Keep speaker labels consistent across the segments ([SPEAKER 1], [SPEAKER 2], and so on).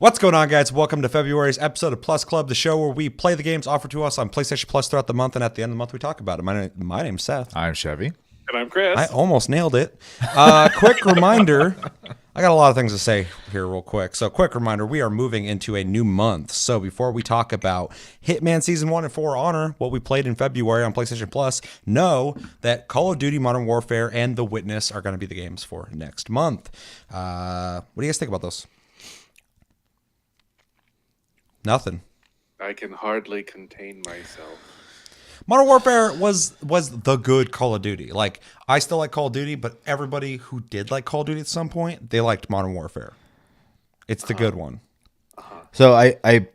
[SPEAKER 1] What's going on, guys? Welcome to February's episode of Plus Club, the show where we play the games offered to us on PlayStation Plus throughout the month, and at the end of the month, we talk about it. My name's Seth.
[SPEAKER 2] I'm Chevy.
[SPEAKER 3] And I'm Chris.
[SPEAKER 1] I almost nailed it. Quick reminder. I got a lot of things to say here real quick. So quick reminder, we are moving into a new month. So before we talk about Hitman Season 1 and For Honor, what we played in February on PlayStation Plus, know that Call of Duty Modern Warfare and The Witness are going to be the games for next month. What do you guys think about those? Nothing.
[SPEAKER 3] I can hardly contain myself.
[SPEAKER 1] Modern Warfare was the good Call of Duty. Like, I still like Call of Duty, but everybody who did like Call of Duty at some point, they liked Modern Warfare. It's the good one.
[SPEAKER 2] So I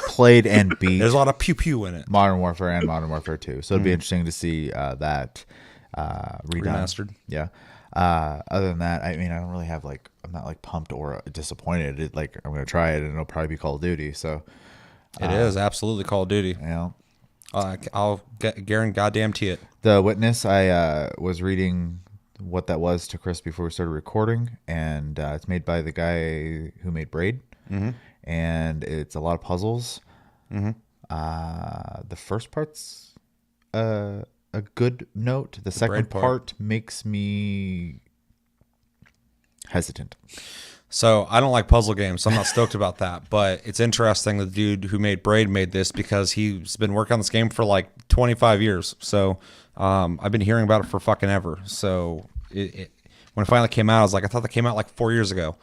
[SPEAKER 2] played and beat
[SPEAKER 1] There's a lot of pew-pew in it.
[SPEAKER 2] Modern Warfare and Modern Warfare 2. So it'd be interesting to see that redone.
[SPEAKER 1] Remastered.
[SPEAKER 2] Yeah. Other than that, I mean, I don't really have I'm not pumped or disappointed. I'm going to try it and it'll probably be Call of Duty. So
[SPEAKER 1] It is absolutely Call of Duty.
[SPEAKER 2] you know,
[SPEAKER 1] I'll guarantee it.
[SPEAKER 2] The Witness, I was reading what that was to Chris before we started recording, and it's made by the guy who made Braid, and it's a lot of puzzles. The first part's a good note. The second
[SPEAKER 1] Braid part
[SPEAKER 2] makes me hesitant.
[SPEAKER 1] So I don't like puzzle games, so I'm not stoked about that. But it's interesting that the dude who made Braid made this because he's been working on this game for like 25 years. So I've been hearing about it for fucking ever. So when it finally came out, I was like, I thought that came out like 4 years ago.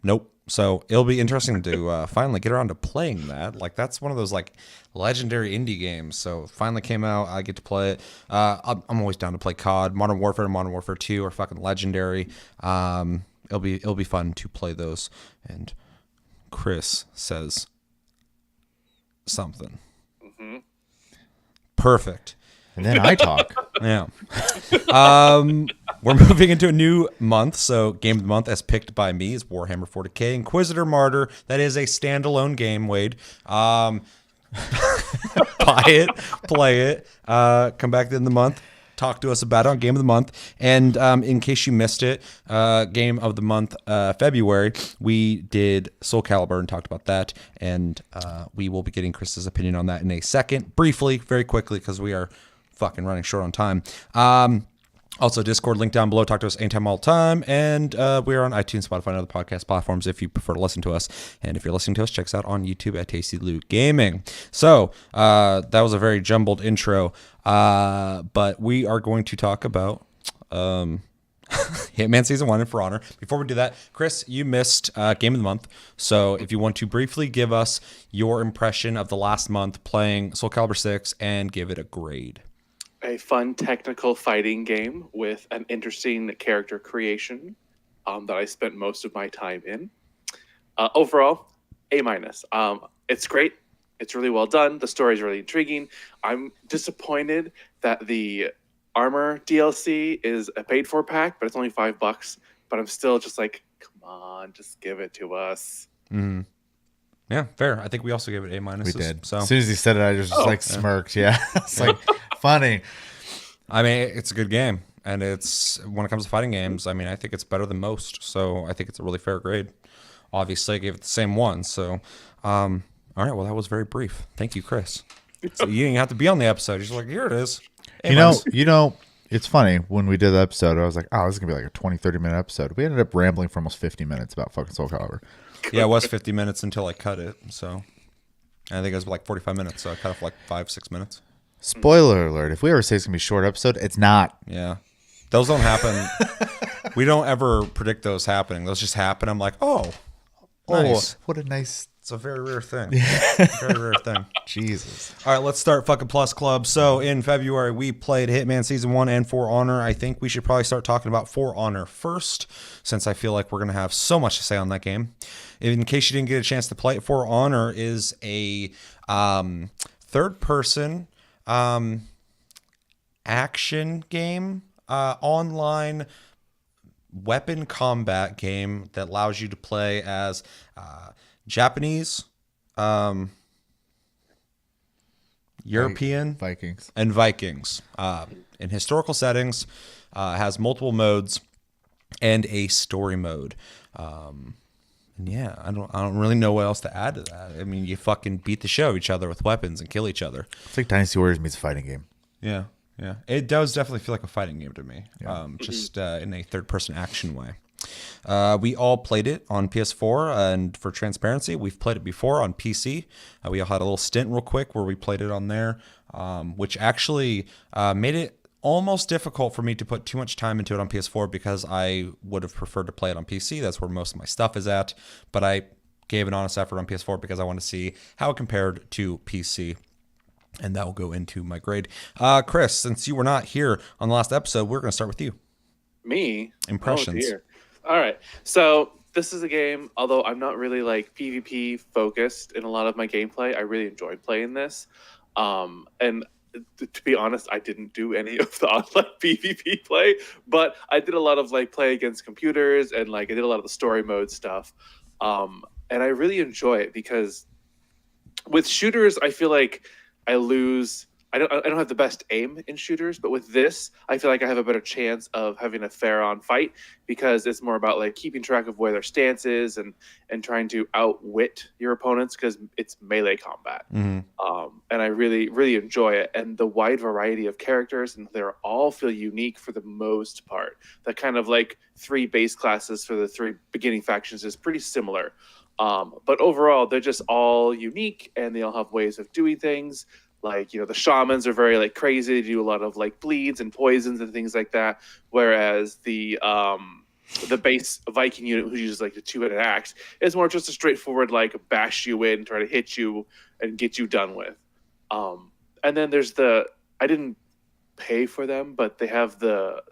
[SPEAKER 1] Nope. So it'll be interesting to finally get around to playing that. Like, that's one of those like legendary indie games. So it finally came out. I get to play it. I'm always down to play COD. Modern Warfare and Modern Warfare 2 are fucking legendary. It'll be fun to play those. And Chris says something. Perfect.
[SPEAKER 2] And then I talk.
[SPEAKER 1] Yeah. We're moving into a new month. So game of the month, as picked by me, is Warhammer 40k Inquisitor Martyr. That is a standalone game, Wade. Buy it, play it, come back at the end of the month. Talk to us about it on Game of the Month. And in case you missed it, Game of the Month, February, we did Soul Calibur and talked about that. And we will be getting Chris's opinion on that in a second. Briefly, very quickly, because we are fucking running short on time. Also, Discord, link down below. Talk to us anytime, all the time. And we are on iTunes, Spotify, and other podcast platforms if you prefer to listen to us. And if you're listening to us, check us out on YouTube at Tasty Loot Gaming. So that was a very jumbled intro. But we are going to talk about Hitman Season 1 and For Honor. Before we do that, Chris, you missed Game of the Month. So if you want to briefly give us your impression of the last month playing Soul Calibur 6 and give it a grade.
[SPEAKER 3] A fun technical fighting game with an interesting character creation that I spent most of my time in. Overall, A-. It's great. It's really well done. The story is really intriguing. I'm disappointed that the Armor DLC is a paid-for pack, but it's only $5. But I'm still just like, come on, just give it to us.
[SPEAKER 1] Mm-hmm. Yeah, fair. I think we also gave it A-.
[SPEAKER 2] We did.
[SPEAKER 1] So
[SPEAKER 2] As soon as he said it, I just smirked. Yeah, it's funny.
[SPEAKER 1] I mean, it's a good game, and it's when it comes to fighting games, I mean, I think it's better than most. So I think it's a really fair grade. Obviously, I gave it the same one. So, all right. Well, that was very brief. Thank you, Chris. So you didn't have to be on the episode. You're just like, here it is.
[SPEAKER 2] You know, it's funny when we did the episode. I was like, oh, this is gonna be like a 20, 30-minute episode. We ended up rambling for almost 50 minutes about fucking Soul Calibur.
[SPEAKER 1] Yeah, it was 50 minutes until I cut it. So I think it was like 45 minutes. So I cut it for like 5-6 minutes.
[SPEAKER 2] Spoiler alert, if we ever say it's going to be a short episode, it's not.
[SPEAKER 1] Yeah. Those don't happen. We don't ever predict those happening. Those just happen. I'm like, oh, nice.
[SPEAKER 2] What a nice...
[SPEAKER 1] It's a very rare thing. Very rare thing.
[SPEAKER 2] Jesus.
[SPEAKER 1] All right, let's start fucking Plus Club. So in February, we played Hitman Season 1 and For Honor. I think we should probably start talking about For Honor first, since I feel like we're going to have so much to say on that game. In case you didn't get a chance to play it, For Honor is a third-person action game, online weapon combat game that allows you to play as Japanese, European,
[SPEAKER 2] Vikings,
[SPEAKER 1] and Vikings in historical settings. Has multiple modes and a story mode. Yeah, I don't really know what else to add to that. I mean, you fucking beat the shit out of each other with weapons and kill each other.
[SPEAKER 2] It's like Dynasty Warriors meets a fighting game.
[SPEAKER 1] Yeah, yeah. It does definitely feel like a fighting game to me.
[SPEAKER 2] Yeah.
[SPEAKER 1] Just in a third-person action way. We all played it on PS4, and for transparency, we've played it before on PC. We all had a little stint real quick where we played it on there, which actually made it almost difficult for me to put too much time into it on PS4 because I would have preferred to play it on PC. That's where most of my stuff is at. But I gave an honest effort on PS4 because I want to see how it compared to PC. And that will go into my grade. Chris, since you were not here on the last episode, we're going to start with you.
[SPEAKER 3] Me?
[SPEAKER 1] Impressions.
[SPEAKER 3] Oh, dear. All right. So this is a game, although I'm not really like PvP focused in a lot of my gameplay, I really enjoyed playing this. And to be honest, I didn't do any of the online PvP play, but I did a lot of like play against computers and like I did a lot of the story mode stuff. And I really enjoy it because with shooters, I feel like I lose. I don't have the best aim in shooters, but with this, I feel like I have a better chance of having a fair on fight because it's more about like keeping track of where their stance is and trying to outwit your opponents because it's melee combat. And I really enjoy it, and the wide variety of characters, and they all feel unique for the most part. The kind of like 3 base classes for the 3 beginning factions is pretty similar, but overall they're just all unique, and they all have ways of doing things. Like, the shamans are very like crazy. They do a lot of like bleeds and poisons and things like that. Whereas the base Viking unit, who uses like the 2-handed axe, is more just a straightforward like bash you in, try to hit you and get you done with. And then there's I didn't pay for them, but they have the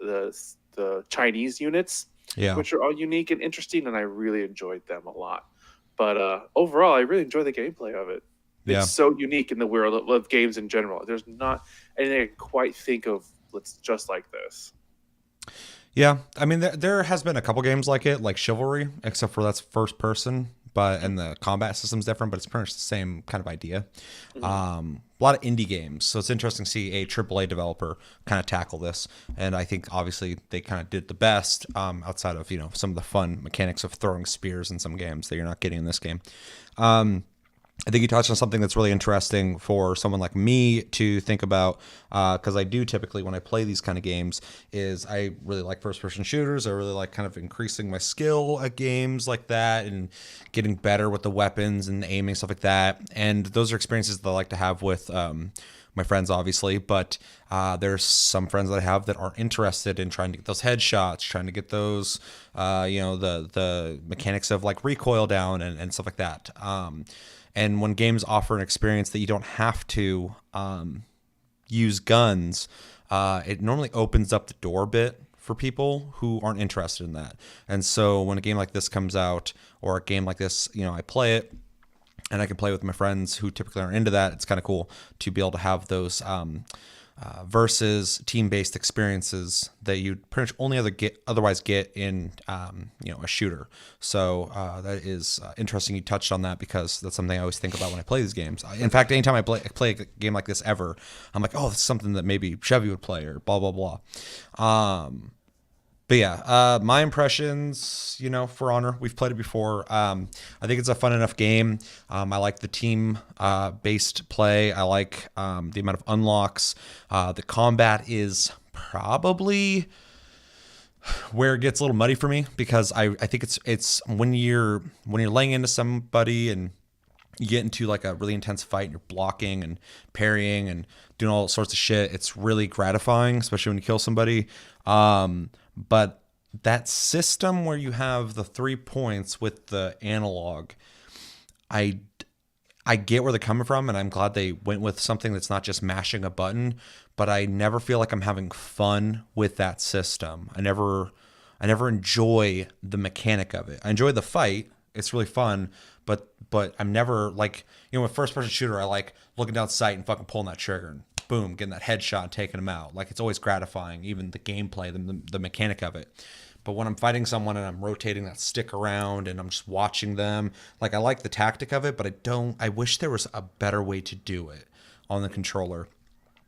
[SPEAKER 3] Chinese units, which are all unique and interesting, and I really enjoyed them a lot. But overall, I really enjoy the gameplay of it. It's so unique in the world of games in general. There's not anything I can quite think of that's just like this.
[SPEAKER 1] Yeah, I mean, there has been a couple games like it, like Chivalry, except for that's first person, and the combat system's different, but it's pretty much the same kind of idea. A lot of indie games, so it's interesting to see a AAA developer kind of tackle this, and I think obviously they kind of did the best outside of some of the fun mechanics of throwing spears in some games that you're not getting in this game. I think you touched on something that's really interesting for someone like me to think about, because I do typically, when I play these kind of games, is I really like first-person shooters. I really like kind of increasing my skill at games like that and getting better with the weapons and aiming, stuff like that. And those are experiences that I like to have with my friends, obviously, but there's some friends that I have that aren't interested in trying to get those headshots, trying to get those, the mechanics of like recoil down and stuff like that. And when games offer an experience that you don't have to use guns, it normally opens up the door a bit for people who aren't interested in that. And so when a game like this comes out, or a game like this, I play it, and I can play with my friends who typically aren't into that, it's kind of cool to be able to have those versus team-based experiences that you'd pretty much only otherwise get in a shooter. So that is interesting you touched on that, because that's something I always think about when I play these games. In fact, anytime I play a game like this ever, I'm like, oh, this is something that maybe Chevy would play, or blah blah blah. But yeah, my impressions, For Honor, we've played it before. I think it's a fun enough game. I like the team-based play. I like the amount of unlocks. The combat is probably where it gets a little muddy for me, because I think it's when you're laying into somebody and you get into like a really intense fight and you're blocking and parrying and doing all sorts of shit. It's really gratifying, especially when you kill somebody. But that system where you have the 3 points with the analog, I get where they're coming from, and I'm glad they went with something that's not just mashing a button, but I never feel like I'm having fun with that system. I never enjoy the mechanic of it. I enjoy the fight. It's really fun, but I'm never like, with first person shooter, I like looking down sight and fucking pulling that trigger and boom, getting that headshot and taking them out. Like, it's always gratifying, even the gameplay, the mechanic of it. But when I'm fighting someone and I'm rotating that stick around and I'm just watching them, like, I like the tactic of it, but I wish there was a better way to do it on the controller.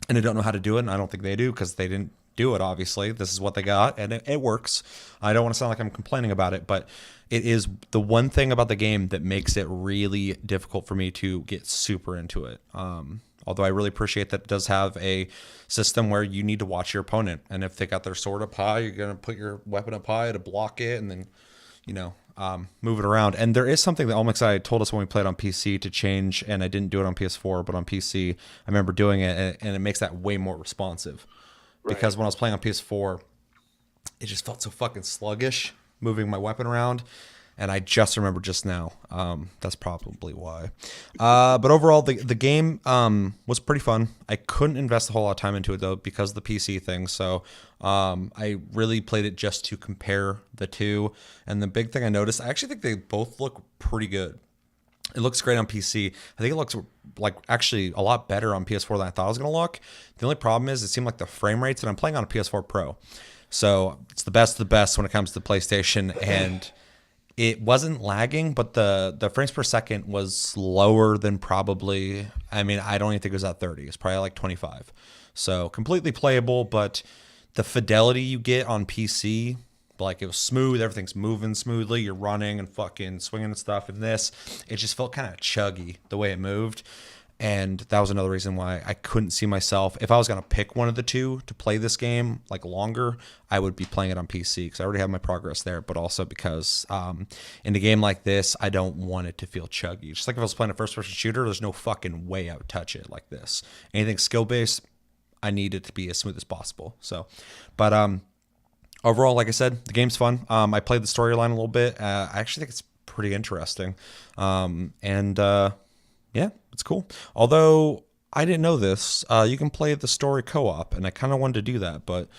[SPEAKER 1] And I don't know how to do it, and I don't think they do, because they didn't do it. Obviously, this is what they got, and it works. I don't want to sound like I'm complaining about it, but it is the one thing about the game that makes it really difficult for me to get super into it. Although I really appreciate that it does have a system where you need to watch your opponent, and if they got their sword up high, you're gonna put your weapon up high to block it, and then move it around. And there is something that Almixai told us when we played on PC to change, and I didn't do it on PS4, but on PC, I remember doing it, and it makes that way more responsive. Right. Because when I was playing on PS4, it just felt so fucking sluggish moving my weapon around. And I just remember just now. That's probably why. But overall, the game was pretty fun. I couldn't invest a whole lot of time into it, though, because of the PC thing. So I really played it just to compare the two. And the big thing I noticed, I actually think they both look pretty good. It looks great on PC. I think it looks like actually a lot better on PS4 than I thought it was going to look. The only problem is it seemed like the frame rates, and I'm playing on a PS4 Pro. So it's the best of the best when it comes to PlayStation, and it wasn't lagging, but the frames per second was lower than probably, I mean, I don't even think it was at 30. It's probably like 25. So completely playable, but the fidelity you get on PC, like it was smooth, everything's moving smoothly, you're running and fucking swinging and stuff. And this, it just felt kind of chuggy the way it moved. And that was another reason why I couldn't see myself. If I was going to pick one of the two to play this game like longer, I would be playing it on PC because I already have my progress there, but also because in a game like this, I don't want it to feel chuggy. Just like if I was playing a first-person shooter, there's no fucking way I would touch it like this. Anything skill-based, I need it to be as smooth as possible. So, but overall, like I said, the game's fun. I played the storyline a little bit. I actually think it's pretty interesting. Yeah, it's cool. Although I didn't know this, you can play the story co-op, and I kind of wanted to do that, but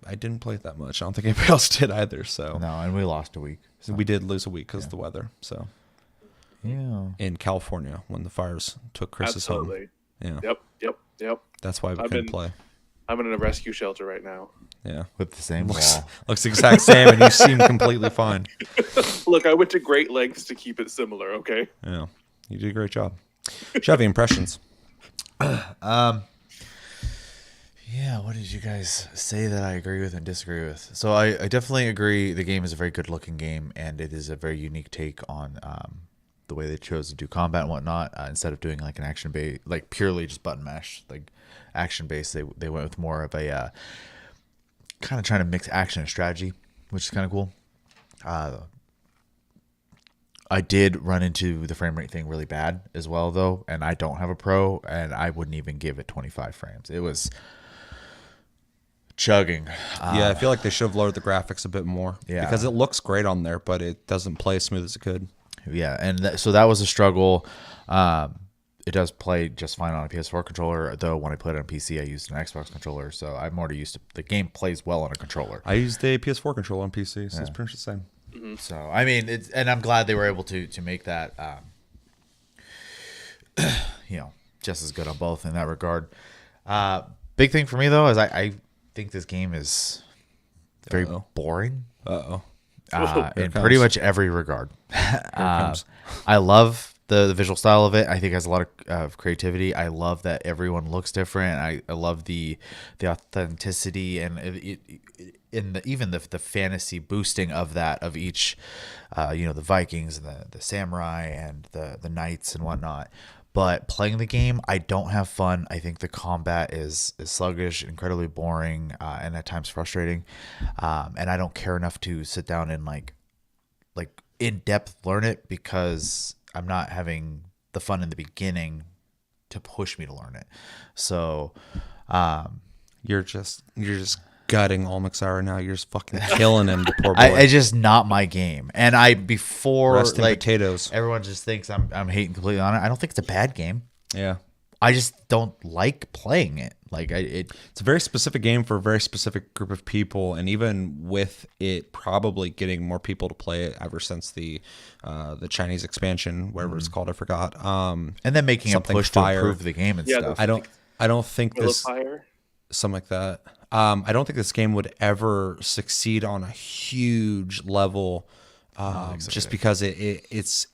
[SPEAKER 1] I didn't play it that much. I don't think anybody else did either. So
[SPEAKER 2] no, and we lost a week. So.
[SPEAKER 1] We did lose a week because of the weather. So
[SPEAKER 2] yeah,
[SPEAKER 1] in California when the fires took Chris's home. Yeah.
[SPEAKER 3] Yep.
[SPEAKER 1] That's why we couldn't play.
[SPEAKER 3] I'm in a rescue shelter right now.
[SPEAKER 1] Yeah,
[SPEAKER 2] with the same wall.
[SPEAKER 1] Looks the exact same, and you seem completely fine.
[SPEAKER 3] Look, I went to great lengths to keep it similar. Okay.
[SPEAKER 1] Yeah, you did a great job. Chevy, impressions.
[SPEAKER 2] Yeah, what did you guys say that I agree with and disagree with? So I definitely agree. The game is a very good-looking game, and it is a very unique take on the way they chose to do combat and whatnot. Instead of doing like an action-based, like purely just button mash, like action-based, they went with more of a kind of trying to mix action and strategy, which is kind of cool. I did run into the frame rate thing really bad as well, though, and I don't have a Pro, and I wouldn't even give it 25 frames. It was chugging.
[SPEAKER 1] Yeah, I feel like they should have lowered the graphics a bit more.
[SPEAKER 2] Yeah,
[SPEAKER 1] because it looks great on there, but it doesn't play as smooth as it could.
[SPEAKER 2] Yeah, and so that was a struggle. It does play just fine on a PS4 controller, though when I played it on PC, I used an Xbox controller, so I'm already used to the game plays well on a controller.
[SPEAKER 1] I used a PS4 controller on PC, so it's pretty much the same.
[SPEAKER 3] Mm-hmm.
[SPEAKER 2] So I mean, and I'm glad they were able to make that, just as good on both in that regard. Big thing for me though is I think this game is very boring. In pretty much every regard. I love the visual style of it. I think it has a lot of creativity. I love that everyone looks different. I love the authenticity and even the fantasy boosting of that, of each, the Vikings and the samurai and the knights and whatnot. But playing the game, I don't have fun. I think the combat is sluggish, incredibly boring, and at times frustrating. And I don't care enough to sit down and like in depth learn it, because I'm not having the fun in the beginning to push me to learn it. So
[SPEAKER 1] you're just gutting Almixar right now. You're just fucking killing him, the poor boy.
[SPEAKER 2] It's just not my game. And
[SPEAKER 1] Rest in potatoes.
[SPEAKER 2] Everyone just thinks I'm hating completely on it. I don't think it's a bad game.
[SPEAKER 1] Yeah.
[SPEAKER 2] I just don't like playing it. It's
[SPEAKER 1] a very specific game for a very specific group of people, and even with it probably getting more people to play it ever since the Chinese expansion, whatever it's called, I forgot.
[SPEAKER 2] And then making a push to improve the game and stuff.
[SPEAKER 1] I don't think this something like that. I don't think this game would ever succeed on a huge level, just because it's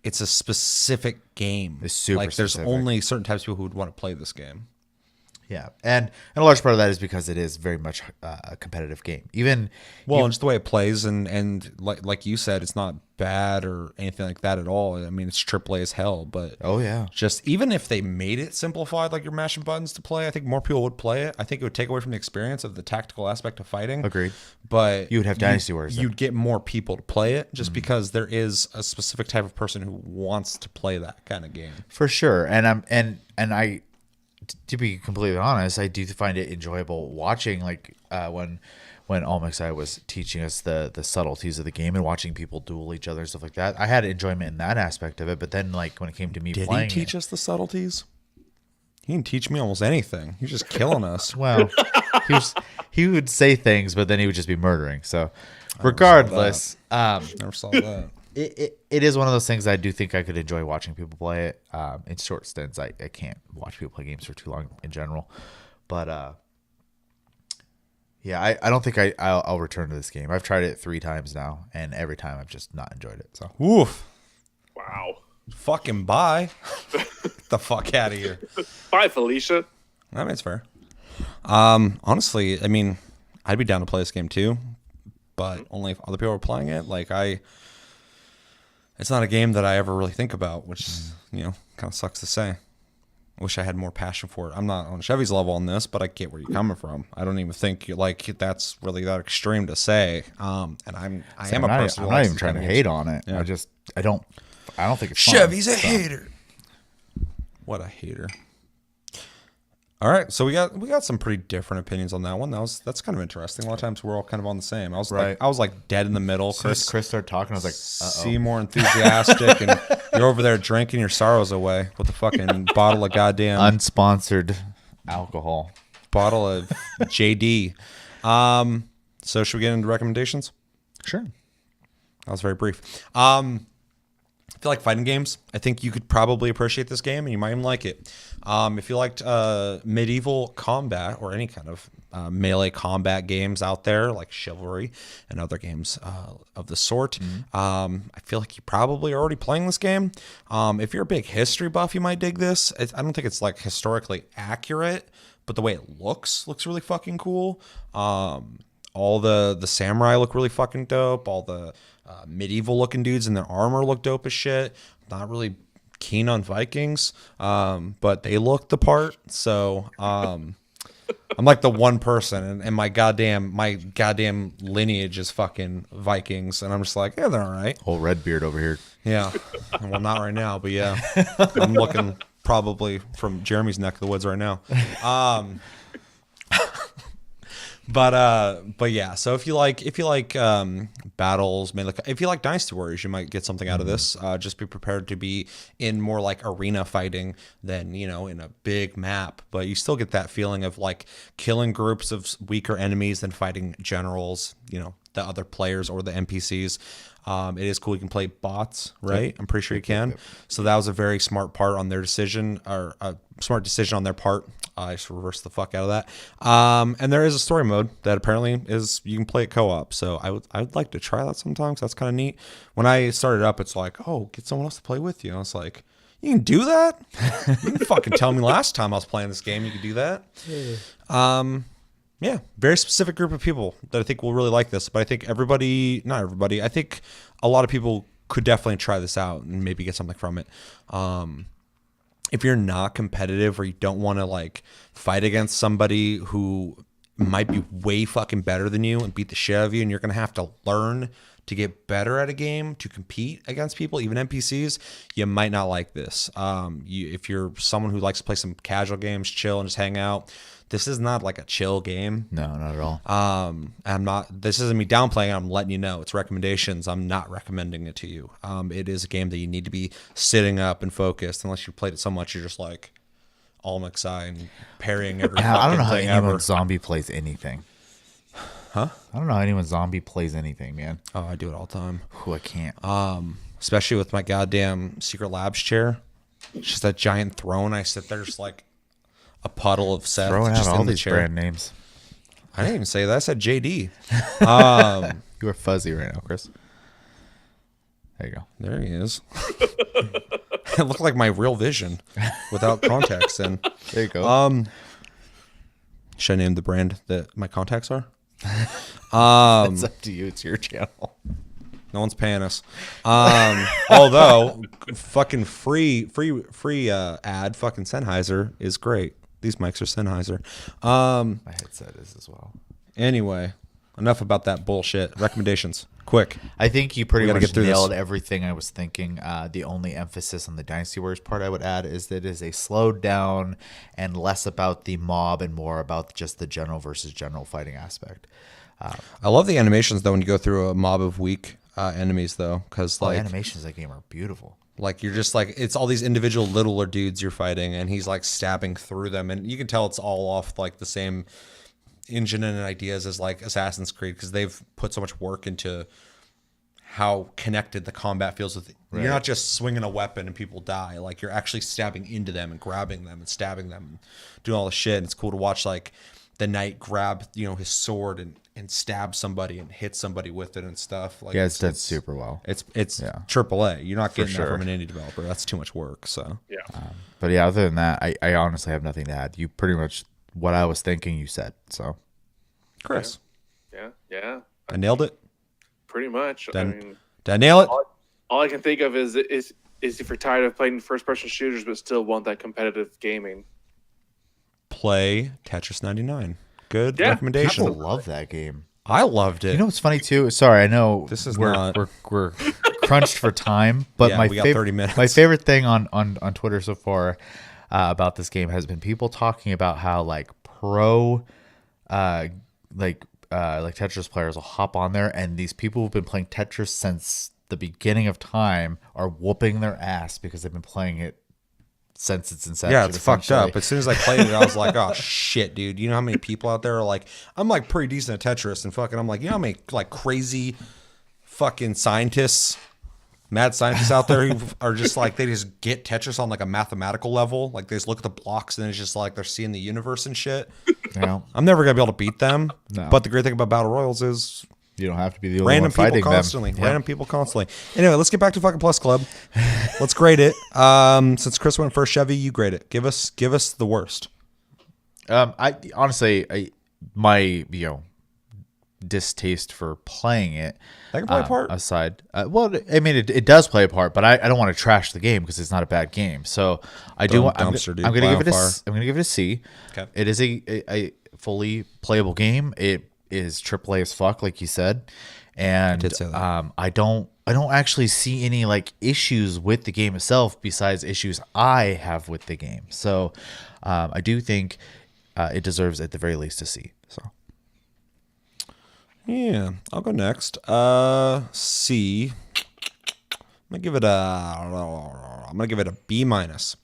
[SPEAKER 1] a specific game.
[SPEAKER 2] It's super
[SPEAKER 1] there's
[SPEAKER 2] specific.
[SPEAKER 1] only certain types of people who would want to play this game.
[SPEAKER 2] Yeah, and a large part of that is because it is very much a competitive game.
[SPEAKER 1] And just the way it plays, and like you said, it's not bad or anything like that at all. I mean, it's AAA as hell, but
[SPEAKER 2] oh yeah,
[SPEAKER 1] just even if they made it simplified, like you're mashing buttons to play, I think more people would play it. I think it would take away from the experience of the tactical aspect of fighting.
[SPEAKER 2] Agreed.
[SPEAKER 1] But
[SPEAKER 2] you would have Dynasty Warriors.
[SPEAKER 1] You'd get more people to play it just because there is a specific type of person who wants to play that kind of game.
[SPEAKER 2] For sure, and I. To be completely honest, I do find it enjoyable watching, like when Almexai was teaching us the subtleties of the game and watching people duel each other and stuff like that. I had enjoyment in that aspect of it, but then like when it came to me playing,
[SPEAKER 1] did he teach us the subtleties? He didn't teach me almost anything. He was just killing us.
[SPEAKER 2] Well, he would say things, but then he would just be murdering. So, regardless,
[SPEAKER 1] never saw that.
[SPEAKER 2] It is one of those things I do think I could enjoy watching people play it. In short stints, I can't watch people play games for too long in general. But yeah, I don't think I'll return to this game. I've tried it 3 times now, and every time I've just not enjoyed it. So,
[SPEAKER 1] woof.
[SPEAKER 3] Wow.
[SPEAKER 1] Fucking bye. Get the fuck out of here.
[SPEAKER 3] Bye, Felicia.
[SPEAKER 1] I mean, it's fair. Honestly, I mean, I'd be down to play this game too, but only if other people are playing it. Like it's not a game that I ever really think about, which kind of sucks to say. I wish I had more passion for it. I'm not on Chevy's level on this, but I get where you're coming from. I don't even think that's really that extreme to say. And I am a person.
[SPEAKER 2] I'm not even trying to hate on it. Yeah. I don't think it's
[SPEAKER 1] Chevy's a hater. What a hater. All right, so we got some pretty different opinions on that one. That's kind of interesting. A lot of times we're all kind of on the same. I was like dead in the middle.
[SPEAKER 2] Chris started talking. I was like,
[SPEAKER 1] see, more enthusiastic, and you're over there drinking your sorrows away with a fucking bottle of goddamn
[SPEAKER 2] unsponsored alcohol,
[SPEAKER 1] bottle of JD. So should we get into recommendations?
[SPEAKER 2] Sure.
[SPEAKER 1] That was very brief. If you like fighting games, I think you could probably appreciate this game, and you might even like it. If you liked medieval combat or any kind of melee combat games out there, like Chivalry and other games of the sort, I feel like you probably are already playing this game. If you're a big history buff, you might dig this. I don't think it's like historically accurate, but the way it looks really fucking cool. All the samurai look really fucking dope. All the medieval looking dudes in their armor look dope as shit. Not really keen on Vikings, but they look the part. So I'm like the one person, and my goddamn lineage is fucking Vikings, and I'm just like, yeah, they're all right.
[SPEAKER 2] Whole Redbeard over here.
[SPEAKER 1] Yeah, well, not right now, but yeah, I'm looking probably from Jeremy's neck of the woods right now. But yeah, so if you like battles, mainly if you like Dynasty Warriors, you might get something out of this. Just be prepared to be in more like arena fighting than in a big map, but you still get that feeling of like killing groups of weaker enemies than fighting generals, the other players or the NPCs. It is cool. You can play bots, right? Yep. I'm pretty sure you can. Yep. So that was a very smart part on their decision, or a smart decision on their part. I just reversed the fuck out of that. And there is a story mode that apparently you can play it co-op. So I would like to try that sometimes. That's kind of neat. When I started up, it's like, oh, get someone else to play with you. And I was like, you can do that? You can fucking tell me last time I was playing this game you could do that. Yeah, very specific group of people that I think will really like this. But I think not everybody, I think a lot of people could definitely try this out and maybe get something from it. If you're not competitive or you don't want to like fight against somebody who might be way fucking better than you and beat the shit out of you, and you're going to have to learn to get better at a game to compete against people, even NPCs, you might not like this. If you're someone who likes to play some casual games, chill and just hang out, this is not like a chill game.
[SPEAKER 2] No, not at all.
[SPEAKER 1] This isn't me downplaying it. I'm letting you know. It's recommendations. I'm not recommending it to you. It is a game that you need to be sitting up and focused. Unless you played it so much, you're just like Almexai and parrying every
[SPEAKER 2] I don't know how
[SPEAKER 1] thing
[SPEAKER 2] anyone
[SPEAKER 1] ever.
[SPEAKER 2] zombie plays anything.
[SPEAKER 1] Huh?
[SPEAKER 2] I don't know how anyone zombie plays anything, man.
[SPEAKER 1] Oh, I do it all the time.
[SPEAKER 2] Ooh, I can't.
[SPEAKER 1] Especially with my goddamn Secret Labs chair. It's just that giant throne. I sit there just like a puddle of Seth.
[SPEAKER 2] Throwing
[SPEAKER 1] just
[SPEAKER 2] out all
[SPEAKER 1] in the
[SPEAKER 2] these
[SPEAKER 1] chair.
[SPEAKER 2] brand names.
[SPEAKER 1] I didn't even say that. I said JD.
[SPEAKER 2] You are fuzzy right now, Chris. There you go.
[SPEAKER 1] There he is. It looked like my real vision without context. And
[SPEAKER 2] there you go.
[SPEAKER 1] Should I name the brand that my contacts are?
[SPEAKER 2] It's up to you. It's your channel.
[SPEAKER 1] No one's paying us. Although, fucking free ad, fucking Sennheiser is great. These mics are Sennheiser.
[SPEAKER 2] My headset is as well.
[SPEAKER 1] Anyway, enough about that bullshit. Recommendations, quick.
[SPEAKER 2] I think you pretty
[SPEAKER 1] gotta
[SPEAKER 2] much
[SPEAKER 1] get through
[SPEAKER 2] nailed
[SPEAKER 1] this.
[SPEAKER 2] everything I was thinking. The only emphasis on the Dynasty Warriors part I would add is that it is a slowed down and less about the mob and more about just the general versus general fighting aspect.
[SPEAKER 1] I love the animations though when you go through a mob of weak enemies though, because
[SPEAKER 2] The
[SPEAKER 1] like
[SPEAKER 2] animations of that game are beautiful.
[SPEAKER 1] like you're just like it's all these individual littler dudes you're fighting, and he's like stabbing through them, and you can tell it's all off like the same engine and ideas as like Assassin's Creed, because they've put so much work into how connected the combat feels with it.
[SPEAKER 2] Right.
[SPEAKER 1] You're not just swinging a weapon and people die. Like you're actually stabbing into them and grabbing them and stabbing them and doing all the shit. And it's cool to watch like the knight grab, his sword and stab somebody and hit somebody with it and stuff. Like
[SPEAKER 2] Yeah, it's done super well.
[SPEAKER 1] It's
[SPEAKER 2] Yeah.
[SPEAKER 1] AAA. You're not getting that
[SPEAKER 2] sure.
[SPEAKER 1] from an indie developer. That's too much work. So
[SPEAKER 3] Yeah.
[SPEAKER 2] But yeah, other than that, I honestly have nothing to add. You pretty much what I was thinking you said. So
[SPEAKER 1] Chris,
[SPEAKER 3] Yeah.
[SPEAKER 1] I nailed it.
[SPEAKER 3] Pretty much.
[SPEAKER 1] Did,
[SPEAKER 3] I mean,
[SPEAKER 1] did I nail it?
[SPEAKER 3] all I can think of is if you're tired of playing first-person shooters but still want that competitive gaming.
[SPEAKER 1] Play Tetris 99. Good
[SPEAKER 3] Yeah.
[SPEAKER 1] recommendation.
[SPEAKER 2] people love that game.
[SPEAKER 1] I loved it.
[SPEAKER 2] You know what's funny too? Sorry, I know
[SPEAKER 1] This is
[SPEAKER 2] we're
[SPEAKER 1] not-
[SPEAKER 2] we're crunched for time, but
[SPEAKER 1] Yeah, we got 30 minutes.
[SPEAKER 2] my favorite thing on Twitter so far about this game has been people talking about how like pro like Tetris players will hop on there, and these people who've been playing Tetris since the beginning of time are whooping their ass because they've been playing it since its inception.
[SPEAKER 1] Yeah, it's fucked
[SPEAKER 2] essentially.
[SPEAKER 1] up. As soon as I played it, I was like, oh shit, dude. You know how many people out there are like, I'm like pretty decent at Tetris, and fucking I'm like, you know how many like crazy fucking scientists, mad scientists out there who are just like, they just get Tetris on like a mathematical level. Like they just look at the blocks and it's just like they're seeing the universe and shit.
[SPEAKER 2] You know,
[SPEAKER 1] I'm never gonna be able to beat them.
[SPEAKER 2] No.
[SPEAKER 1] But the great thing about battle royals is
[SPEAKER 2] you don't have to be the only
[SPEAKER 1] random
[SPEAKER 2] one
[SPEAKER 1] people
[SPEAKER 2] fighting
[SPEAKER 1] constantly.
[SPEAKER 2] them. Yeah.
[SPEAKER 1] Random people constantly. Anyway, let's get back to fucking Plus Club. Let's grade it. Since Chris went first, Chevy, you grade it. Give us the worst.
[SPEAKER 2] I honestly, my distaste for playing it.
[SPEAKER 1] That can play a part.
[SPEAKER 2] Aside, well, I mean, it does play a part, but I don't want to trash the game because it's not a bad game. So I do
[SPEAKER 1] Dumb
[SPEAKER 2] want.
[SPEAKER 1] dumpster, dude.
[SPEAKER 2] I'm going to give it
[SPEAKER 1] Wildfire.
[SPEAKER 2] I'm going to give it a C.
[SPEAKER 1] Okay.
[SPEAKER 2] It is a fully playable game. It is AAA as fuck, like you said, and
[SPEAKER 1] did say that.
[SPEAKER 2] I don't actually see any like issues with the game itself besides issues I have with the game. So I do think it deserves at the very least a C. So.
[SPEAKER 1] Yeah, I'll go next. C. I'm gonna give it a B minus.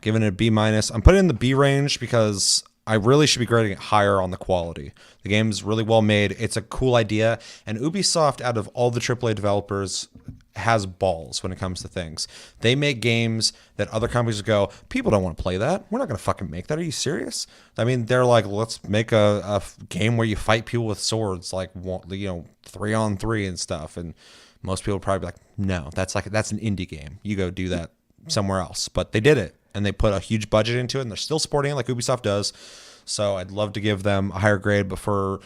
[SPEAKER 1] Giving it a B minus. I'm putting it in the B range because I really should be grading it higher on the quality. The game is really well made. It's a cool idea, and Ubisoft, out of all the AAA developers, has balls when it comes to things. They make games that other companies go, people don't want to play that. We're not going to fucking make that. Are you serious? I mean, they're like, let's make a game where you fight people with swords, like 3-on-3 and stuff. And most people would probably be like, no, that's an indie game. You go do that somewhere else. But they did it, and they put a huge budget into it, and they're still supporting it like Ubisoft does. So I'd love to give them a higher grade, but for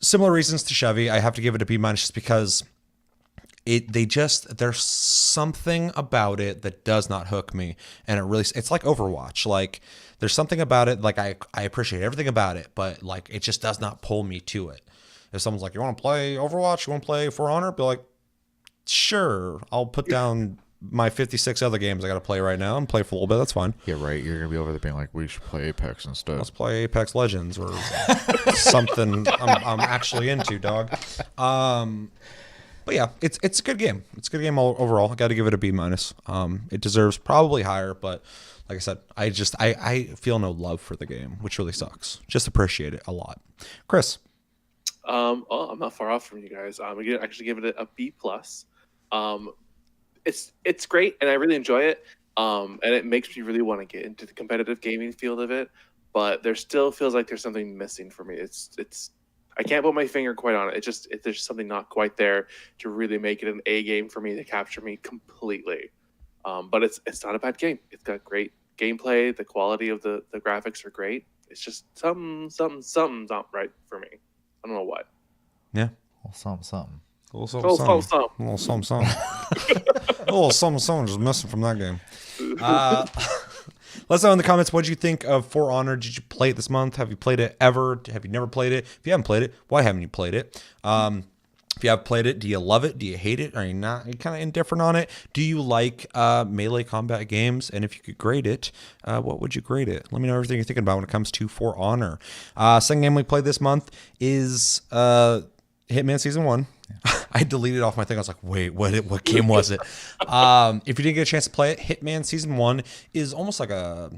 [SPEAKER 1] similar reasons to Chevy, I have to give it a B minus just because there's something about it that does not hook me, and it's like Overwatch. Like there's something about it, like I appreciate everything about it, but like it just does not pull me to it. If someone's like, you want to play Overwatch, you want to play For Honor, be like, sure, I'll put down my 56 other games I got to play right now and play for a little bit. That's fine.
[SPEAKER 2] Yeah, right. You're gonna be over there being like, we should play Apex instead.
[SPEAKER 1] Let's play Apex Legends or something I'm actually into, dog. But yeah, it's a good game. It's a good game overall. I got to give it a B minus. It deserves probably higher, but like I said, I feel no love for the game, which really sucks. Just appreciate it a lot. Chris,
[SPEAKER 3] I'm not far off from you guys. I'm gonna actually give it a B plus. It's great, and I really enjoy it. And it makes me really want to get into the competitive gaming field of it. But there still feels like there's something missing for me. It's I can't put my finger quite on it. There's something not quite there to really make it an A game for me to capture me completely. But it's not a bad game. It's got great gameplay, the quality of the graphics are great. It's just something's not right for me. I don't know what.
[SPEAKER 1] Yeah.
[SPEAKER 2] Well, something.
[SPEAKER 1] A little something, something.
[SPEAKER 3] Some.
[SPEAKER 1] A little something, something. A little something, something just missing from that game. Let us know in the comments what you think of For Honor. Did you play it this month? Have you played it ever? Have you never played it? If you haven't played it, why haven't you played it? If you have played it, do you love it? Do you hate it? Are you not? Are you kind of indifferent on it? Do you like melee combat games? And if you could grade it, what would you grade it? Let me know everything you're thinking about when it comes to For Honor. Second game we played this month is Hitman Season 1. I deleted off my thing. I was like, wait, what game was it? If you didn't get a chance to play it, Hitman Season 1 is almost like a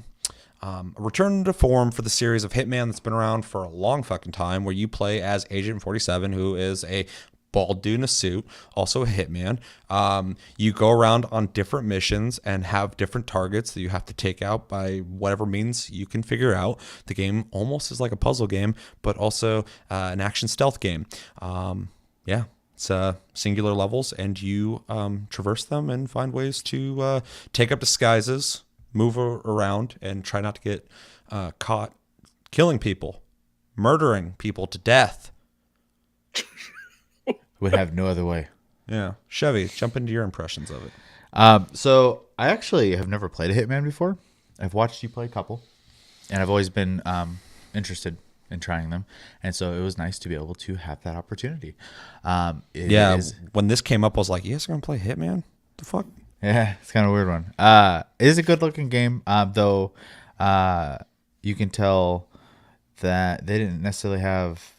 [SPEAKER 1] return to form for the series of Hitman that's been around for a long fucking time, where you play as Agent 47, who is a bald dude in a suit, also a hitman. You go around on different missions and have different targets that you have to take out by whatever means you can figure out. The game almost is like a puzzle game, but also an action stealth game. Yeah, it's singular levels, and you traverse them and find ways to take up disguises, move around, and try not to get caught killing people, murdering people to death.
[SPEAKER 2] Would have no other way.
[SPEAKER 1] Yeah. Chevy, jump into your impressions of it.
[SPEAKER 2] So I actually have never played a Hitman before. I've watched you play a couple, and I've always been interested in trying them. And so it was nice to be able to have that opportunity.
[SPEAKER 1] When this came up, I was like, you guys are going to play Hitman? The fuck?
[SPEAKER 2] Yeah, it's kind of a weird one. It is a good looking game, though you can tell that they didn't necessarily have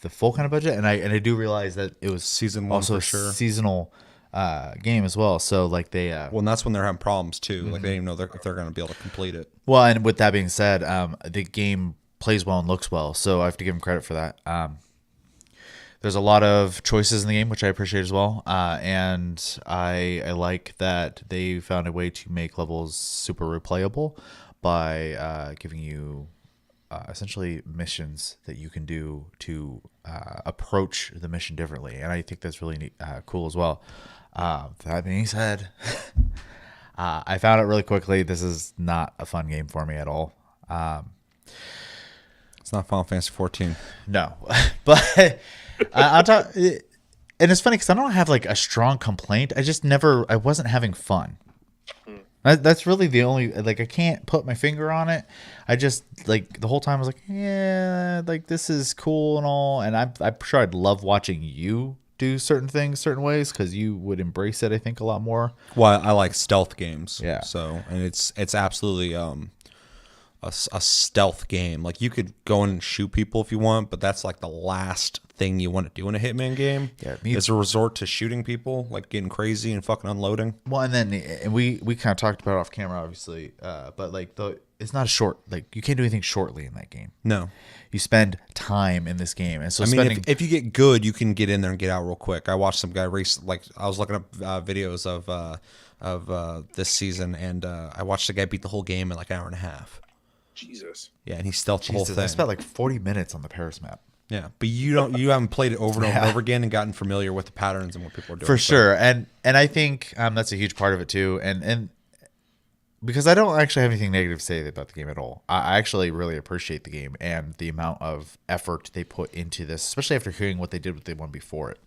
[SPEAKER 2] the full kind of budget, and I do realize that it was
[SPEAKER 1] Season 1
[SPEAKER 2] also
[SPEAKER 1] for sure.
[SPEAKER 2] Seasonal game as well. So like they
[SPEAKER 1] well, and that's when they're having problems too. Like they didn't even know if they're going to be able to complete it.
[SPEAKER 2] well, and with that being said, the game plays well and looks well, so I have to give them credit for that. There's a lot of choices in the game, which I appreciate as well, and I like that they found a way to make levels super replayable by giving you essentially missions that you can do to approach the mission differently, and I think that's really neat, cool as well. That being said, I found out really quickly this is not a fun game for me at all.
[SPEAKER 1] It's not Final Fantasy 14.
[SPEAKER 2] No, but I'll talk. And it's funny because I don't have like a strong complaint. I wasn't having fun. That's really the only, like, I can't put my finger on it. I just, like, the whole time I was like, yeah, like, this is cool and all. And I'm sure I'd love watching you do certain things certain ways, because you would embrace it, I think, a lot more.
[SPEAKER 1] Well, I like stealth games.
[SPEAKER 2] Yeah.
[SPEAKER 1] So, and it's absolutely a stealth game. Like, you could go in and shoot people if you want, but that's like the last thing you want to do in a Hitman game.
[SPEAKER 2] Yeah,
[SPEAKER 1] is a resort to shooting people, like getting crazy and fucking unloading.
[SPEAKER 2] Well, and then we kind of talked about it off camera, obviously, but like it's not a short, like you can't do anything shortly in that game.
[SPEAKER 1] No,
[SPEAKER 2] you spend time in this game, and so
[SPEAKER 1] I mean, if you get good, you can get in there and get out real quick. I watched some guy race, like I was looking up videos of this season, and I watched a guy beat the whole game in like an hour and a half.
[SPEAKER 3] Jesus.
[SPEAKER 1] Yeah, and he stealthed the whole thing.
[SPEAKER 2] I spent like 40 minutes on the Paris map.
[SPEAKER 1] Yeah, but you haven't played it over and over and over again and gotten familiar with the patterns and what people are doing.
[SPEAKER 2] For sure, and I think that's a huge part of it too, and because I don't actually have anything negative to say about the game at all. I actually really appreciate the game and the amount of effort they put into this, especially after hearing what they did with the one before it.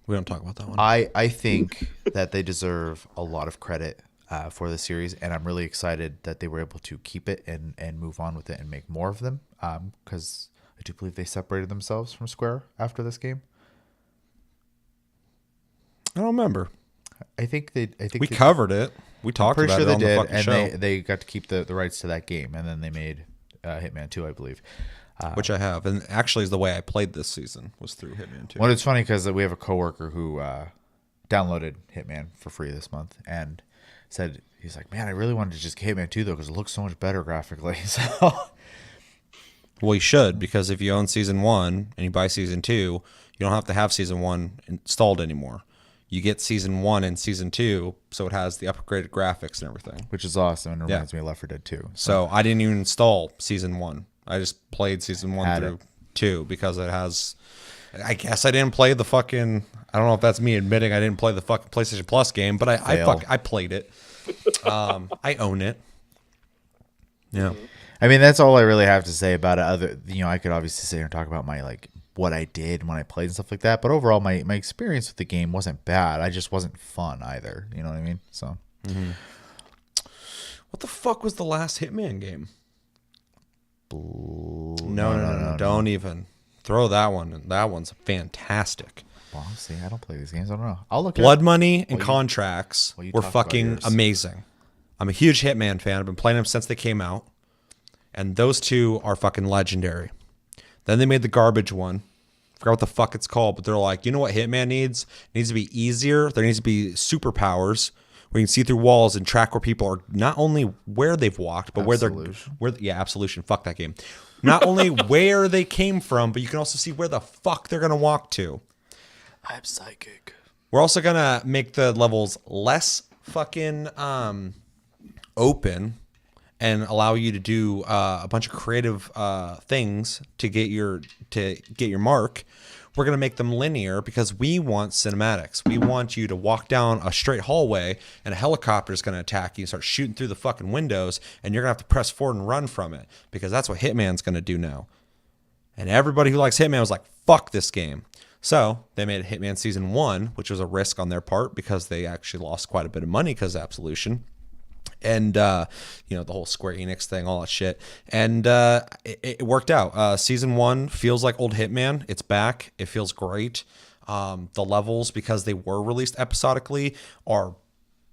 [SPEAKER 1] We don't talk about that one.
[SPEAKER 2] I think that they deserve a lot of credit for the series, and I'm really excited that they were able to keep it and move on with it and make more of them, because I do believe they separated themselves from Square after this game.
[SPEAKER 1] I don't remember.
[SPEAKER 2] I think we
[SPEAKER 1] covered it. We talked about it on the fucking show.
[SPEAKER 2] And they got to keep the rights to that game, and then they made Hitman 2, I believe.
[SPEAKER 1] Which I have, and actually is the way I played this season was through Hitman 2.
[SPEAKER 2] Well, it's funny because we have a coworker who downloaded Hitman for free this month, and said, he's like, man, I really wanted to just get Hitman 2 though, because it looks so much better graphically. So,
[SPEAKER 1] well, you should, because if you own Season 1 and you buy Season 2, you don't have to have Season 1 installed anymore. You get Season 1 and Season 2, so it has the upgraded graphics and everything.
[SPEAKER 2] Which is awesome, and reminds me of Left 4 Dead 2.
[SPEAKER 1] So I didn't even install Season 1. I just played Season 1 through 2 because it has... I guess I didn't play the fucking... I don't know if that's me admitting I didn't play the fucking PlayStation Plus game, but I played it. I own it. Yeah.
[SPEAKER 2] I mean, that's all I really have to say about it. I could obviously sit here and talk about my like what I did when I played and stuff like that. But overall, my experience with the game wasn't bad. I just wasn't fun either. You know what I mean? So,
[SPEAKER 1] What the fuck was the last Hitman game? No. Don't even throw that one in. That one's fantastic.
[SPEAKER 2] Well, see, I don't play these games. I don't know. I'll look it
[SPEAKER 1] Blood
[SPEAKER 2] up.
[SPEAKER 1] Money and Contracts
[SPEAKER 2] you
[SPEAKER 1] were
[SPEAKER 2] talk about
[SPEAKER 1] fucking
[SPEAKER 2] yours.
[SPEAKER 1] amazing. I'm a huge Hitman fan. I've been playing them since they came out. And those two are fucking legendary. Then they made the garbage one. Forgot what the fuck it's called, but they're like, you know what Hitman needs? It needs to be easier. There needs to be superpowers where you can see through walls and track where people are, not only where they've walked, but
[SPEAKER 2] Absolution.
[SPEAKER 1] Absolution. Fuck that game. Not only where they came from, but you can also see where the fuck they're gonna walk to.
[SPEAKER 2] I'm psychic.
[SPEAKER 1] We're also gonna make the levels less fucking open and allow you to do a bunch of creative things to get your mark. We're gonna make them linear because we want cinematics. We want you to walk down a straight hallway and a helicopter is gonna attack you and start shooting through the fucking windows, and you're gonna have to press forward and run from it because that's what Hitman's gonna do now. And everybody who likes Hitman was like, "Fuck this game." So they made Hitman Season 1, which was a risk on their part because they actually lost quite a bit of money because of Absolution. And, the whole Square Enix thing, all that shit. And it worked out. Season 1 feels like old Hitman. It's back. It feels great. The levels, because they were released episodically, are